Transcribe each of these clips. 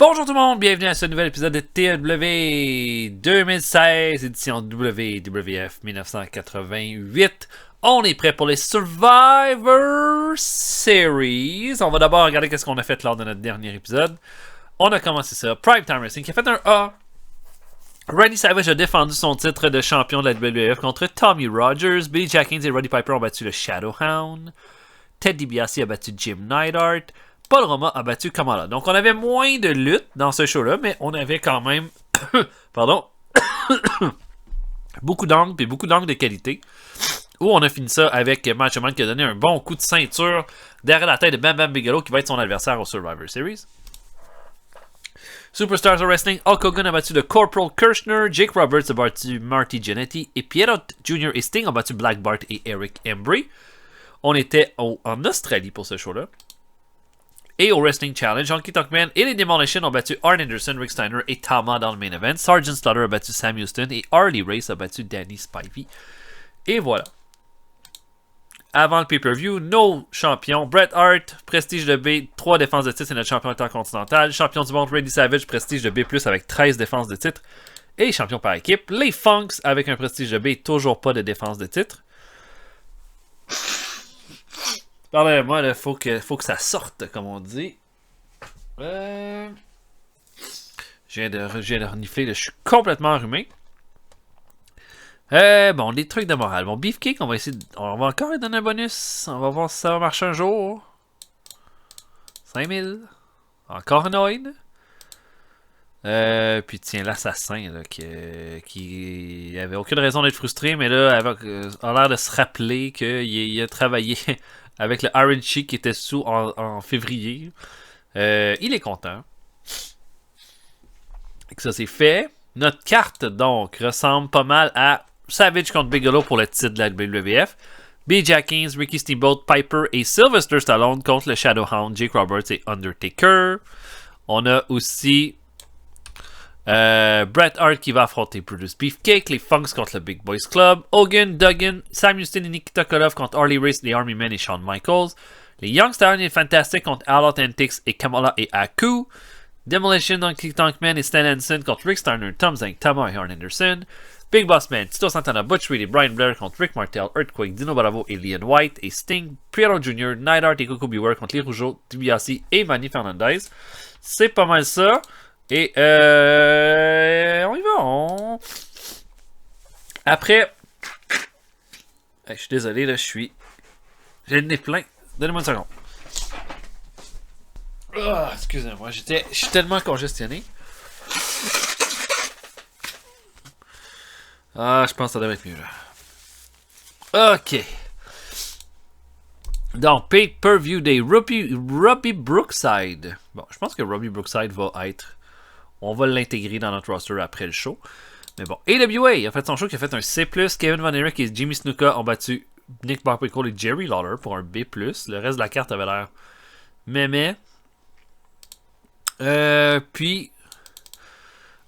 Bonjour tout le monde, bienvenue à ce nouvel épisode de TLW 2016, édition WWF 1988. On est prêt pour les Survivor Series. On va d'abord regarder qu'est-ce qu'on a fait lors de notre dernier épisode. On a commencé ça. Primetime Wrestling qui a fait un A. Randy Savage a défendu son titre de champion de la WWF contre Tommy Rogers. Billy Jackins et Roddy Piper ont battu le Shadowhound. Ted DiBiase a battu Jim Neidhart. Paul Roma a battu Kamala. Donc, on avait moins de lutte dans ce show-là, mais on avait quand même... pardon. beaucoup d'angles, et beaucoup d'angles de qualité. Où on a fini ça avec Macho Man qui a donné un bon coup de ceinture derrière la tête de Bam Bam Bigelow qui va être son adversaire au Survivor Series. Superstars of Wrestling, Hulk Hogan a battu le Corporal Kirchner, Jake Roberts a battu Marty Jannetty, et Piero Jr. et Sting ont battu Black Bart et Eric Embry. On était en Australie pour ce show-là. Et au Wrestling Challenge, Honky Tonk Man et les Demolition ont battu Arn Anderson, Rick Steiner et Tama dans le main event. Sergeant Slaughter a battu Sam Houston et Harley Race a battu Danny Spivey. Et voilà. Avant le pay-per-view, nos champions, Bret Hart, prestige de B, 3 défenses de titre, c'est notre champion intercontinental. Champion du monde, Randy Savage, prestige de B+, avec 13 défenses de titre. Et champion par équipe, les Funks, avec un prestige de B, toujours pas de défense de titre. Parlez-moi, il faut que ça sorte, comme on dit. Je viens de renifler, là, je suis complètement enrhumé. Bon, des trucs de morale. Bon, Beefcake, on va encore lui donner un bonus. On va voir si ça va marcher un jour. 5000. Encore un oid. Puis tiens, l'assassin, là, qui avait aucune raison d'être frustré, mais là, a l'air de se rappeler qu'il a travaillé avec le Iron Sheik qui était sous en février. Il est content. Et que ça c'est fait. Notre carte, donc, ressemble pas mal à Savage contre Bigelow pour le titre de la WWF. Billy Jackins, Ricky Steamboat, Piper et Sylvester Stallone contre le Shadowhound, Jake Roberts et Undertaker. On a aussi Bret Hart qui va affronter Brutus Beefcake, les Funks contre le Big Boys Club, Hogan, Duggan, Sam Houston et Nikita Koloff contre Harley Race, les Army Men et Shawn Michaels, les Young Stars et Fantastic contre Al Authentics et Kamala et Aku, Demolition, Honky Tonk Man et Stan Hansen contre Rick Steiner, Tom Zank, Tama et Arn Anderson, Big Boss Man, Tito Santana, Butch Reed et Brian Blair contre Rick Martel, Earthquake, Dino Bravo et Leon White, et Sting, Piero Jr., Neidhart et Coco Beware contre les Rougeaux, DiBiase et Manny Fernandez. C'est pas mal ça. Et on y va. Après, je suis désolé, là, j'ai le nez plein. Donnez-moi une seconde. Oh, excusez-moi, je suis tellement congestionné. Ah, je pense que ça devrait être mieux là. Ok. Donc, Pay-Per-View Day, Robbie Brookside. Bon, je pense que Robbie Brookside va être... On va l'intégrer dans notre roster après le show. Mais bon, AWA a fait son show qui a fait un C+. Kevin Von Erich et Jimmy Snuka ont battu Nick Bockwinkel et Jerry Lawler pour un B+. Le reste de la carte avait l'air mémé. Puis...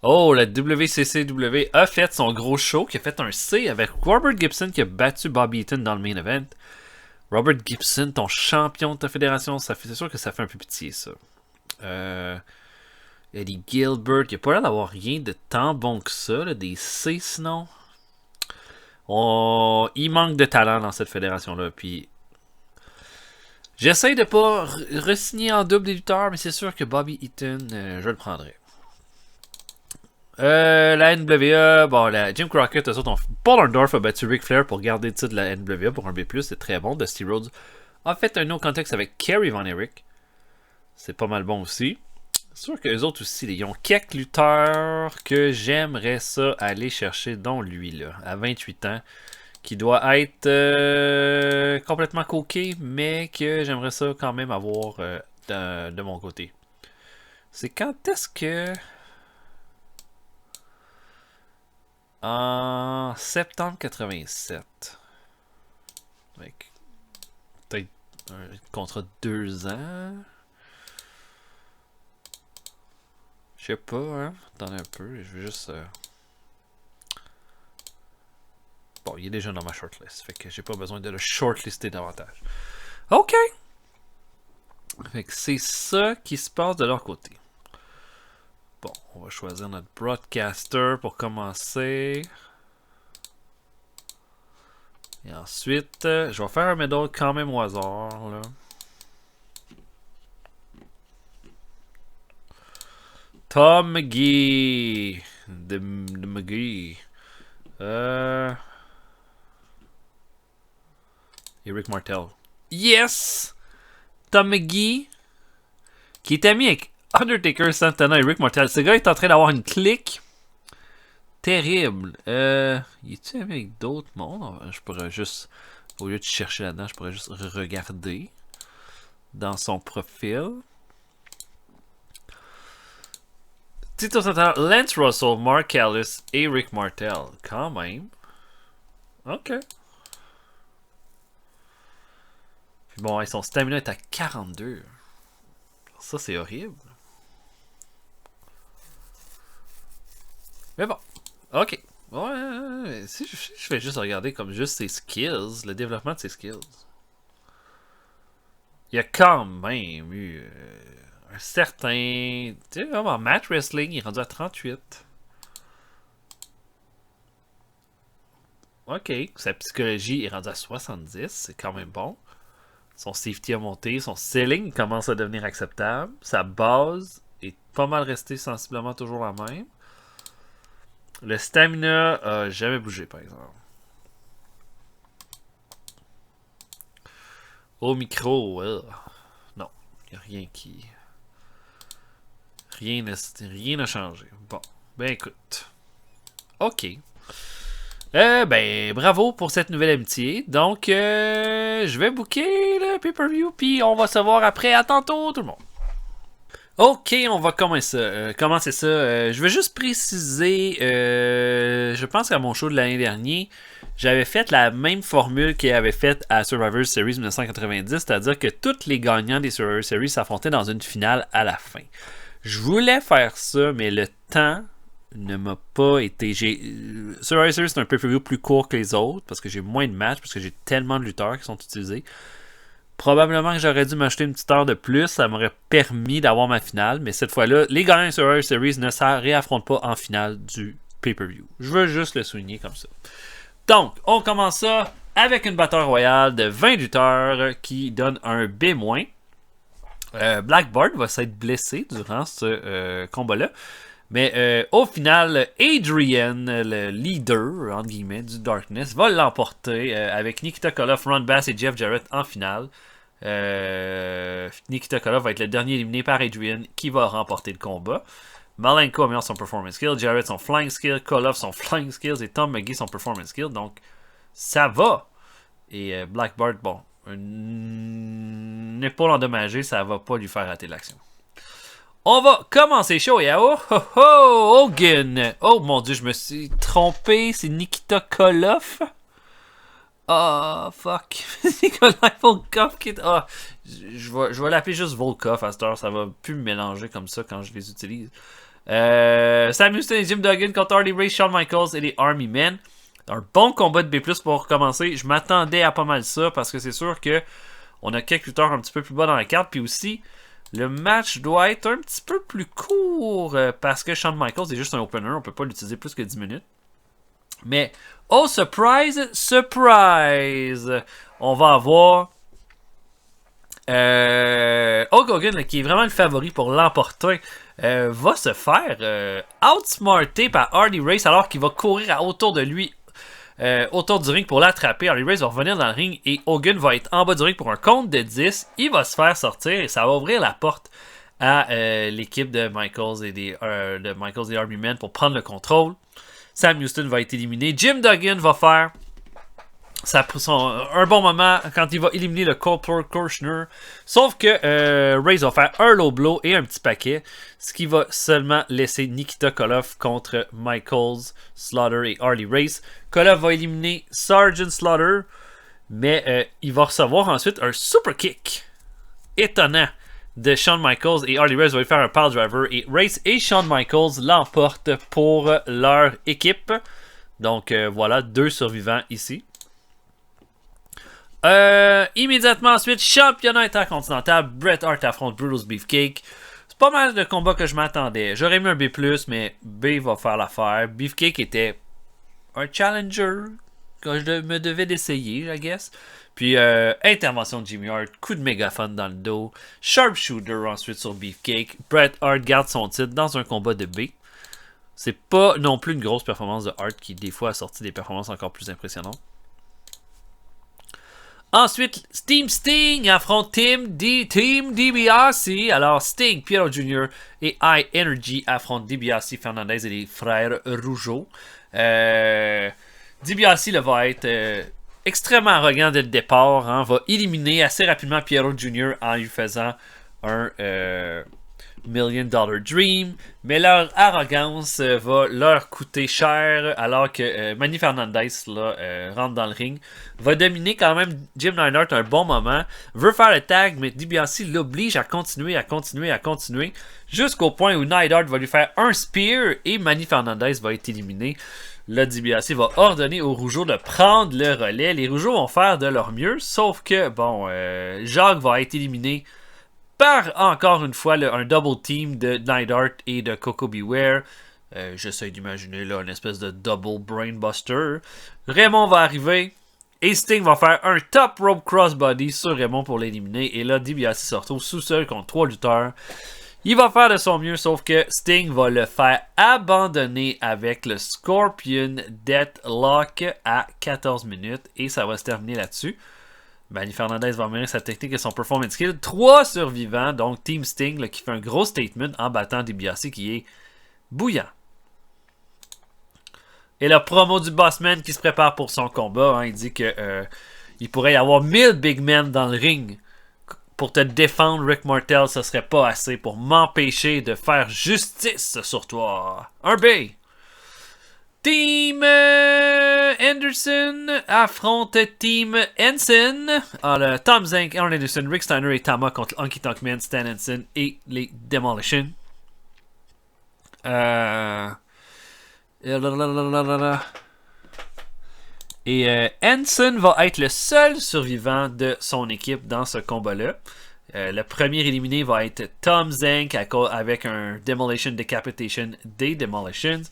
Oh, la WCCW a fait son gros show qui a fait un C avec Robert Gibson qui a battu Bobby Eaton dans le main event. Robert Gibson, ton champion de ta fédération, c'est sûr que ça fait un peu pitié, ça. Eddie Gilbert, il n'y a pas l'air d'avoir rien de tant bon que ça, là, des C sinon. Il manque de talent dans cette fédération-là, puis... J'essaie de pas re-signer en double des lutteurs, mais c'est sûr que Bobby Eaton, je le prendrai. La NWA, bon, Jim Crockett, Paul Orndorff a battu Ric Flair pour garder le titre de la NWA pour un B+, c'est très bon. Dusty Rhodes a fait un no contexte avec Kerry Von Erich. C'est pas mal bon aussi. C'est sûr que les autres aussi, ils ont quelques lutteurs que j'aimerais ça aller chercher, dont lui, là, à 28 ans, qui doit être complètement coqué, mais que j'aimerais ça quand même avoir de mon côté. C'est quand est-ce que... En septembre 87. Avec peut-être un contrat de 2 ans. Je sais pas, hein. Attendez un peu, je vais juste... Bon, il est déjà dans ma shortlist, fait que j'ai pas besoin de le shortlister davantage. Ok! Fait que c'est ça qui se passe de leur côté. choisir notre broadcaster pour commencer. Et ensuite, je vais faire un medal quand même au hasard. Là. Tom McGee. De McGee. Eric Martel. Yes! Tom McGee. Qui est ami avec Undertaker, Santana et Rick Martel. Ce gars est en train d'avoir une clique terrible. Il est-tu ami avec d'autres mondes? Je pourrais juste, au lieu de chercher là-dedans, je pourrais juste regarder dans son profil. Tito Santana, Lance Russell, Mark Callis et Rick Martel. Quand même. Ok. Puis bon, son stamina est à 42. Ça, c'est horrible. Mais bon. Ok. Ouais, si je fais juste regarder comme juste ses skills, le développement de ses skills. Il y a quand même eu un certain... Tu sais, vraiment, match wrestling, il est rendu à 38. Ok. Sa psychologie est rendue à 70. C'est quand même bon. Son safety a monté. Son ceiling commence à devenir acceptable. Sa base est pas mal restée sensiblement toujours la même. Le stamina a jamais bougé, par exemple. Au micro, non. Il n'y a rien qui... Rien n'a changé. Bon. Ben écoute. Ok. Ben, bravo pour cette nouvelle amitié. Donc, je vais booker le pay-per-view, puis on va se voir après. À tantôt, tout le monde. Ok, on va commencer ça. Je veux juste préciser, je pense qu'à mon show de l'année dernière, j'avais fait la même formule qu'il avait faite à Survivor Series 1990, c'est-à-dire que tous les gagnants des Survivor Series s'affrontaient dans une finale à la fin. Je voulais faire ça, mais le temps ne m'a pas été... Survivor Series, c'est un peu plus court que les autres, parce que j'ai moins de matchs, parce que j'ai tellement de lutteurs qui sont utilisés. Probablement que j'aurais dû m'acheter une petite heure de plus, ça m'aurait permis d'avoir ma finale, mais cette fois-là, les gagnants de Survivor Series ne se réaffrontent pas en finale du pay-per-view. Je veux juste le souligner comme ça. Donc, on commence ça avec une battle royale de 20 lutteurs qui donne un B-. Blackbird va s'être blessé durant ce combat-là. Mais au final, Adrian, le leader, entre guillemets, du Darkness, va l'emporter avec Nikita Koloff, Ron Bass et Jeff Jarrett en finale. Nikita Koloff va être le dernier éliminé par Adrian qui va remporter le combat. Malenko améliore son performance skill, Jarrett son flying skill, Koloff son flying skills et Tom McGee son performance skill. Donc, ça va. Et Blackbird, bon, une épaule endommagée, ça va pas lui faire rater l'action. On va commencer chaud et Hogan. Oh mon dieu, je me suis trompé. C'est Nikita Koloff. Oh fuck. Nikolai Volkov qui est... je vais l'appeler juste Volkov à cette heure. Ça va plus me mélanger comme ça quand je les utilise. Sam Houston et Jim Duggan contre Harley Race, Shawn Michaels et les Army Men. Un bon combat de B+, pour commencer. Je m'attendais à pas mal ça parce que c'est sûr que on a quelques lutteurs un petit peu plus bas dans la carte. Puis aussi... Le match doit être un petit peu plus court parce que Shawn Michaels est juste un opener. On ne peut pas l'utiliser plus que 10 minutes. Mais, oh surprise, surprise! On va avoir Hulk Hogan, qui est vraiment le favori pour l'emporter, va se faire outsmarter par Harley Race alors qu'il va courir autour de lui. Autour du ring pour l'attraper. Harley Race va revenir dans le ring et Hogan va être en bas du ring pour un compte de 10. Il va se faire sortir et ça va ouvrir la porte à l'équipe de Michaels et Army Men pour prendre le contrôle. Sam Houston va être éliminé. Jim Duggan va faire un bon moment quand il va éliminer le Corporal Kirchner. Sauf que Race va faire un low blow et un petit paquet. Ce qui va seulement laisser Nikita Koloff contre Michaels, Slaughter et Harley Race. Koloff va éliminer Sergeant Slaughter. Mais il va recevoir ensuite un super kick étonnant de Shawn Michaels. Et Harley Race va lui faire un pile driver. Et Race et Shawn Michaels l'emportent pour leur équipe. Donc voilà, 2 survivants ici. Immédiatement ensuite, championnat intercontinental, Bret Hart affronte Brutus Beefcake. C'est pas mal de combats que je m'attendais. J'aurais mis un B+, mais B va faire l'affaire. Beefcake était un challenger que je me devais d'essayer, I guess. Puis, intervention de Jimmy Hart, coup de mégaphone dans le dos, sharpshooter ensuite sur Beefcake. Bret Hart garde son titre dans un combat de B. C'est pas non plus une grosse performance de Hart qui, des fois, a sorti des performances encore plus impressionnantes. Ensuite, Team Sting affronte Team DiBiase. Alors, Sting, Piero Jr. et High Energy affrontent DiBiase, Fernandez et les frères Rougeau. DiBiase va être extrêmement arrogant dès le départ. Hein, va éliminer assez rapidement Piero Jr. en lui faisant un $1 Million Dream. Mais leur arrogance va leur coûter cher alors que Manny Fernandez là, rentre dans le ring. Va dominer quand même Jim Neidhart un bon moment. Veut faire le tag, mais DiBiase l'oblige à continuer. Jusqu'au point où Neidhart va lui faire un spear et Manny Fernandez va être éliminé. Là, DiBiase va ordonner aux Rougeaux de prendre le relais. Les Rougeaux vont faire de leur mieux, sauf que, bon, Jacques va être éliminé par, encore une fois, un double team de Neidhart et de Coco Beware. J'essaie d'imaginer là une espèce de double brainbuster. Raymond va arriver et Sting va faire un top rope crossbody sur Raymond pour l'éliminer. Et là, DiBiase se retrouve sous-seul contre 3 lutteurs. Il va faire de son mieux, sauf que Sting va le faire abandonner avec le Scorpion Deathlock à 14 minutes. Et ça va se terminer là-dessus. Manny Fernandez va améliorer sa technique et son performance skill. 3 survivants, donc Team Sting là, qui fait un gros statement en battant DiBiase qui est bouillant. Et le promo du Bossman qui se prépare pour son combat. Hein, il dit que il pourrait y avoir 1000 big men dans le ring. Pour te défendre, Rick Martel, ce serait pas assez pour m'empêcher de faire justice sur toi. Un B. Team Anderson affronte Team Henson. Alors, Tom Zank, Arn Anderson, Rick Steiner et Tama contre Honky Tonk Man, Stan Henson et les Demolition. Et Henson va être le seul survivant de son équipe dans ce combat-là. Le premier éliminé va être Tom Zank avec un Demolition Decapitation des Demolitions.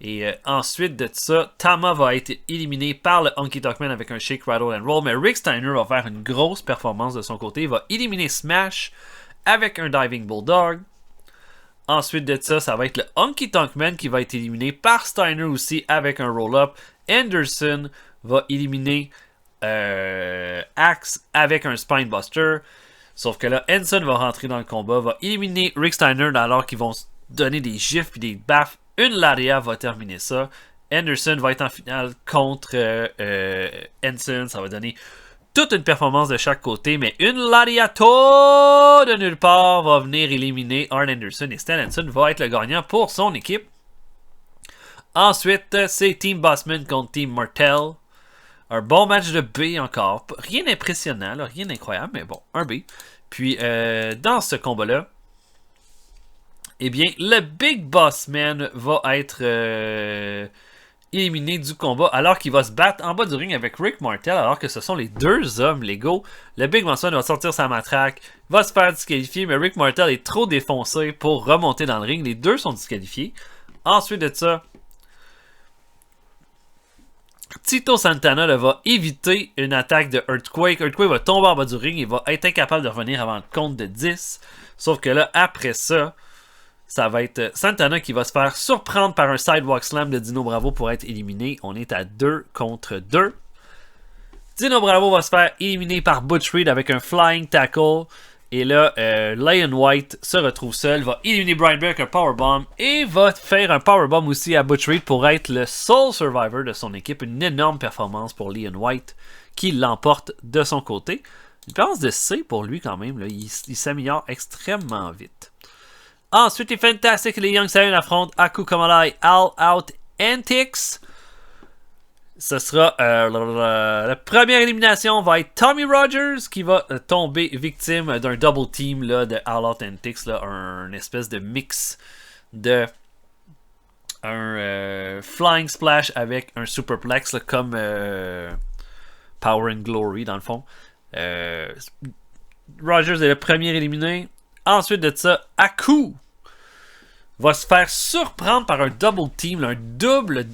Et ensuite de ça, Tama va être éliminé par le Honky Tonk Man avec un Shake, Rattle and Roll. Mais Rick Steiner va faire une grosse performance de son côté. Il va éliminer Smash avec un Diving Bulldog. Ensuite de ça, ça va être le Honky Tonk Man qui va être éliminé par Steiner aussi avec un roll-up. Anderson va éliminer Axe avec un Spinebuster. Sauf que là, Henson va rentrer dans le combat, va éliminer Rick Steiner alors qu'ils vont se donner des gifs et des baffes. Une Lariat va terminer ça. Anderson va être en finale contre Henson. Ça va donner toute une performance de chaque côté, mais une Lariato de nulle part va venir éliminer Arn Anderson et Stan Henson va être le gagnant pour son équipe. Ensuite, c'est Team Bossman contre Team Martel. Un bon match de B encore. Rien d'impressionnant, rien d'incroyable, mais bon, un B. Puis, dans ce combat-là, eh bien, le Big Boss Man va être éliminé du combat alors qu'il va se battre en bas du ring avec Rick Martel alors que ce sont les deux hommes légaux. Le Big Boss Man va sortir sa matraque, va se faire disqualifier, mais Rick Martel est trop défoncé pour remonter dans le ring. Les deux sont disqualifiés. Ensuite de ça, Tito Santana va éviter une attaque de Earthquake. Earthquake va tomber en bas du ring et va être incapable de revenir avant le compte de 10. Sauf que là, après ça, ça va être Santana qui va se faire surprendre par un Sidewalk Slam de Dino Bravo pour être éliminé. On est à 2 contre 2. Dino Bravo va se faire éliminer par Butch Reed avec un Flying Tackle. Et là, Lion White se retrouve seul, va éliminer Brian Bear avec un Powerbomb et va faire un Powerbomb aussi à Butch Reed pour être le sole survivor de son équipe. Une énorme performance pour Lion White qui l'emporte de son côté. Une performance de C pour lui quand même. Là. Il s'améliore extrêmement vite. Ensuite, les Fantastics et les Young Lions affrontent Aku Kamalai All Out Antics. Ce sera la première élimination va être Tommy Rogers qui va tomber victime d'un double team là, de All Out Antics, là, un espèce de mix de un Flying Splash avec un Superplex là, comme Power and Glory dans le fond. Rogers est le premier éliminé. Ensuite de ça, Aku va se faire surprendre par un double team, un double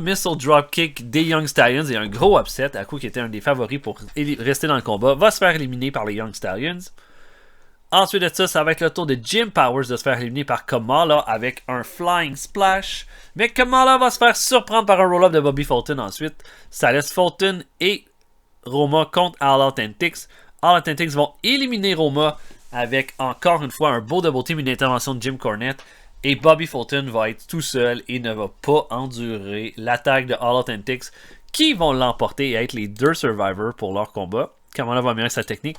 missile dropkick des Young Stallions et un gros upset. Aku, qui était un des favoris pour rester dans le combat, va se faire éliminer par les Young Stallions. Ensuite de ça, ça va être le tour de Jim Powers de se faire éliminer par Kamala avec un Flying Splash. Mais Kamala va se faire surprendre par un roll-up de Bobby Fulton ensuite. Ça laisse Fulton et Roma contre All Authentics. All Authentics vont éliminer Roma avec encore une fois un beau double team, une intervention de Jim Cornette. Et Bobby Fulton va être tout seul et ne va pas endurer l'attaque de All Authentics qui vont l'emporter et être les deux survivors pour leur combat. Kamala va améliorer sa technique.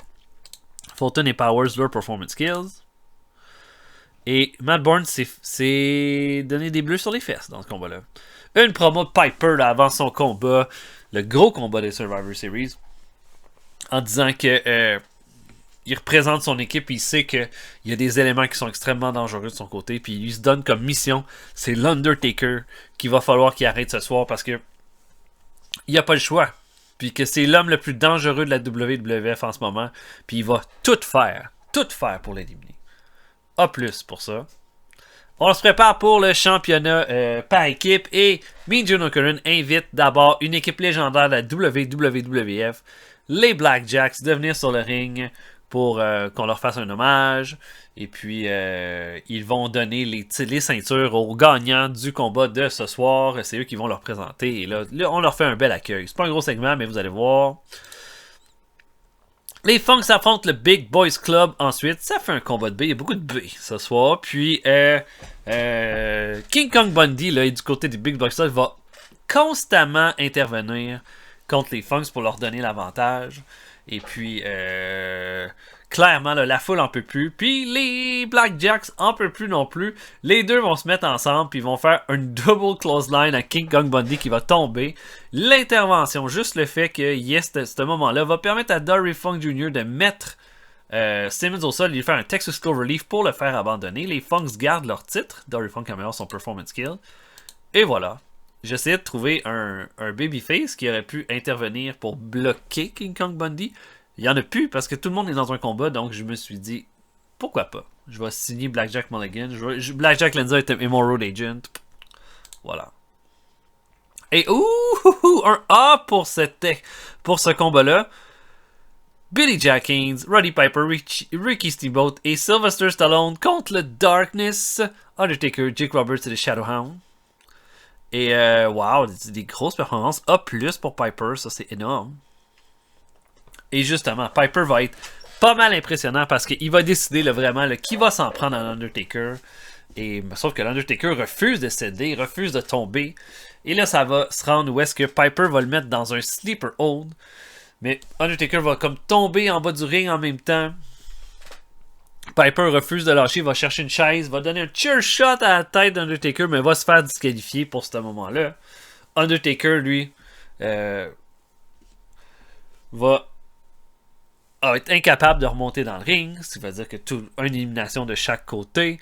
Fulton et Powers, leur performance skills. Et Matt Bourne s'est donné des bleus sur les fesses dans ce combat-là. Une promo de Piper là, avant son combat, le gros combat des Survivor Series, en disant que il représente son équipe et il sait qu'il y a des éléments qui sont extrêmement dangereux de son côté. Puis il se donne comme mission, c'est l'Undertaker qu'il va falloir qu'il arrête ce soir parce que il n'y a pas le choix. Puis que c'est l'homme le plus dangereux de la WWF en ce moment. Puis il va tout faire pour l'éliminer. A plus pour ça. On se prépare pour le championnat par équipe et Mean Gene Okerlund invite d'abord une équipe légendaire de la WWF, les Blackjacks, de venir sur le ring pour qu'on leur fasse un hommage. Et puis, ils vont donner les ceintures aux gagnants du combat de ce soir. C'est eux qui vont leur présenter. Et là, on leur fait un bel accueil. C'est pas un gros segment, mais vous allez voir. Les Funks affrontent le Big Boys Club ensuite. Ça fait un combat de B. Il y a beaucoup de B ce soir. Puis, King Kong Bundy, là, du côté du Big Boys Club, va constamment intervenir contre les Funks pour leur donner l'avantage. Et puis, clairement, là, la foule en peut plus. Puis les Blackjacks en peut plus non plus. Les deux vont se mettre ensemble. Puis ils vont faire une double clothesline à King Kong Bundy qui va tomber. L'intervention, juste le fait qu'il y ait ce moment-là, va permettre à Dory Funk Jr. de mettre Simmons au sol et lui faire un Texas Cloverleaf pour le faire abandonner. Les Funks gardent leur titre. Dory Funk améliore son performance skill. Et voilà. J'essayais de trouver un babyface qui aurait pu intervenir pour bloquer King Kong Bundy. Il n'y en a plus parce que tout le monde est dans un combat, donc je me suis dit, pourquoi pas? Je vais signer Blackjack Mulligan. Blackjack Lanza est mon road agent. Voilà. Et un A pour ce combat-là. Billy Jack Haynes, Roddy Piper, Ricky Steamboat et Sylvester Stallone contre le Darkness, Undertaker, Jake Roberts et le Shadowhound. Et wow, des grosses performances. A+, pour Piper, ça c'est énorme. Et justement, Piper va être pas mal impressionnant parce qu'il va décider vraiment qui va s'en prendre à l'Undertaker. Et sauf que l'Undertaker refuse de céder, refuse de tomber. Et là, ça va se rendre où est-ce que Piper va le mettre dans un sleeper hold. Mais Undertaker va comme tomber en bas du ring en même temps. Piper refuse de lâcher, va chercher une chaise, va donner un chair shot à la tête d'Undertaker, mais va se faire disqualifier pour ce moment-là. Undertaker, lui, va être incapable de remonter dans le ring, ce qui veut dire que une élimination de chaque côté.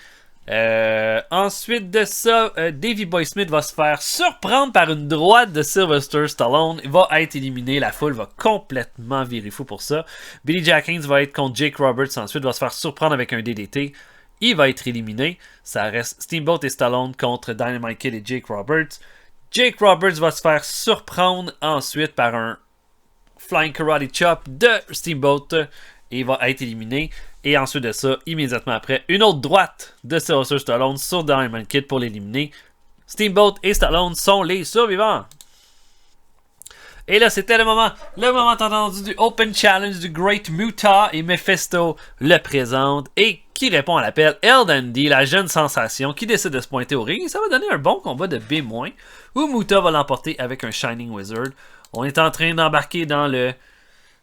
Ensuite de ça, Davey Boy Smith va se faire surprendre par une droite de Sylvester Stallone. Il va être éliminé. La foule va complètement virer fou pour ça. Billy Jack Haynes va être contre Jake Roberts. Ensuite, va se faire surprendre avec un DDT. Il va être éliminé. Ça reste Steamboat et Stallone contre Dynamite Kid et Jake Roberts. Jake Roberts va se faire surprendre ensuite par un Flying Karate Chop de Steamboat. Et il va être éliminé. Et ensuite de ça, immédiatement après, une autre droite de Sylvester Stallone sur Dynamite Kid pour l'éliminer. Steamboat et Stallone sont les survivants. Et là, c'était le moment attendu du Open Challenge du Great Muta. Et Mephisto le présente et qui répond à l'appel. El Dandy, la jeune sensation, qui décide de se pointer au ring. Et ça va donner un bon combat de B-, où Muta va l'emporter avec un Shining Wizard. On est en train d'embarquer dans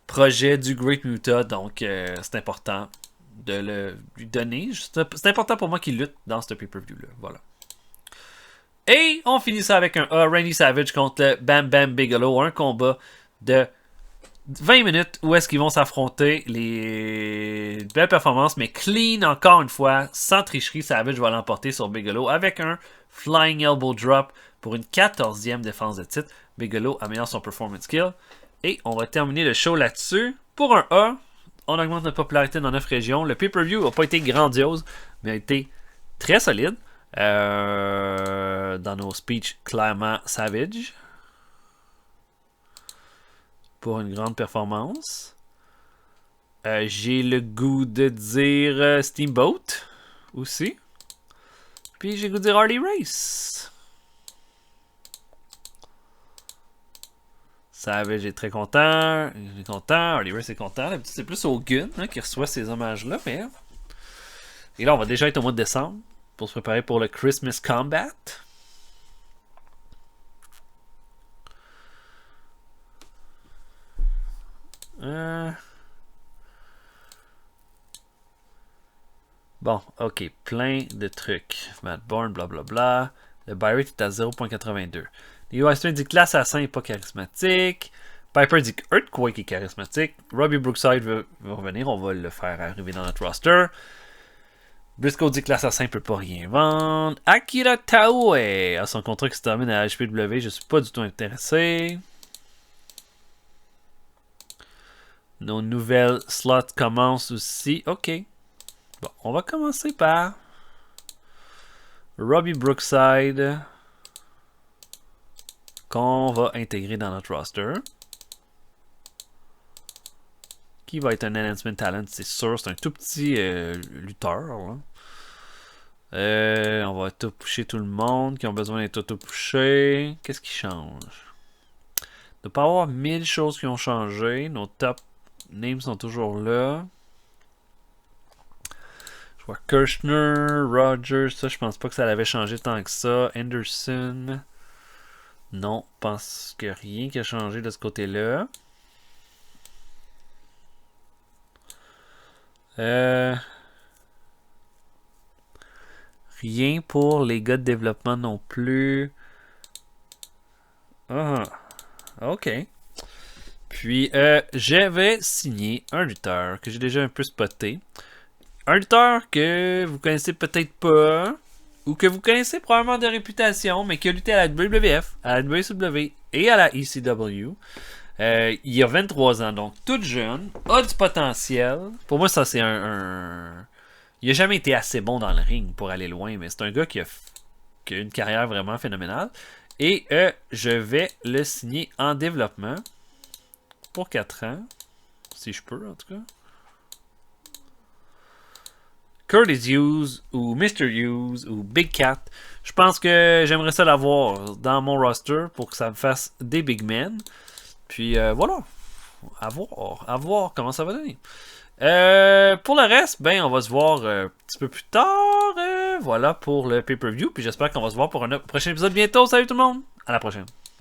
projet du Great Muta, donc c'est important de lui donner. C'est important pour moi qu'il lutte dans ce pay-per-view-là. Voilà. Et on finit ça avec un Randy Savage contre le Bam Bam Bigelow. Un combat de 20 minutes où est-ce qu'ils vont s'affronter. Les belles performances, mais clean encore une fois, sans tricherie. Savage va l'emporter sur Bigelow avec un Flying Elbow Drop pour une 14e défense de titre. Bigelow améliore son performance skill. Et on va terminer le show là-dessus pour un A. On augmente notre popularité dans 9 régions. Le pay-per-view n'a pas été grandiose, mais a été très solide. Dans nos speeches, clairement Savage. Pour une grande performance. J'ai le goût de dire Steamboat aussi. Puis j'ai le goût de dire Harley Race. Savage est très content. Il est content. Harley Race est content. C'est plus au Gun qui reçoit ces hommages-là. Mais... Et là, on va déjà être au mois de décembre pour se préparer pour le Christmas Combat. Bon, ok, plein de trucs. Matt Bourne, blablabla. Le buy rate est à 0.82. Les Western dit que l'assassin n'est pas charismatique. Piper dit que Earthquake est charismatique. Robbie Brookside veut revenir, on va le faire arriver dans notre roster. Briscoe dit que l'assassin peut pas rien vendre. Akira Taue a son contrat qui se termine à HPW, je suis pas du tout intéressé. Nos nouvelles slots commencent aussi. Ok. Bon, on va commencer par Robbie Brookside qu'on va intégrer dans notre roster. Qui va être un enhancement talent, c'est sûr. C'est un tout petit lutteur. On va auto-pusher tout le monde qui ont besoin d'être auto-pushés. Qu'est-ce qui change? Il ne doit pas avoir 1000 choses qui ont changé. Nos top names sont toujours là. Je vois Kirshner, Rogers, ça je pense pas que ça l'avait changé tant que ça. Anderson. Non, je pense que rien qui a changé de ce côté-là. Rien pour les gars de développement non plus. Ah, ok. Puis, je vais signer un lutteur que j'ai déjà un peu spoté. Un lutteur que vous connaissez peut-être pas, ou que vous connaissez probablement de réputation, mais qui a lutté à la WWF, à la WCW et à la ECW. Il a 23 ans, donc tout jeune, a du potentiel. Pour moi, ça c'est il a jamais été assez bon dans le ring pour aller loin, mais c'est un gars qui a une carrière vraiment phénoménale. Et je vais le signer en développement pour 4 ans, si je peux en tout cas. Curtis Hughes ou Mr. Hughes ou Big Cat. Je pense que j'aimerais ça l'avoir dans mon roster pour que ça me fasse des big men. Puis voilà. À voir comment ça va donner. Pour le reste, ben on va se voir un petit peu plus tard. Voilà pour le pay-per-view. Puis j'espère qu'on va se voir pour un prochain épisode bientôt. Salut tout le monde. À la prochaine.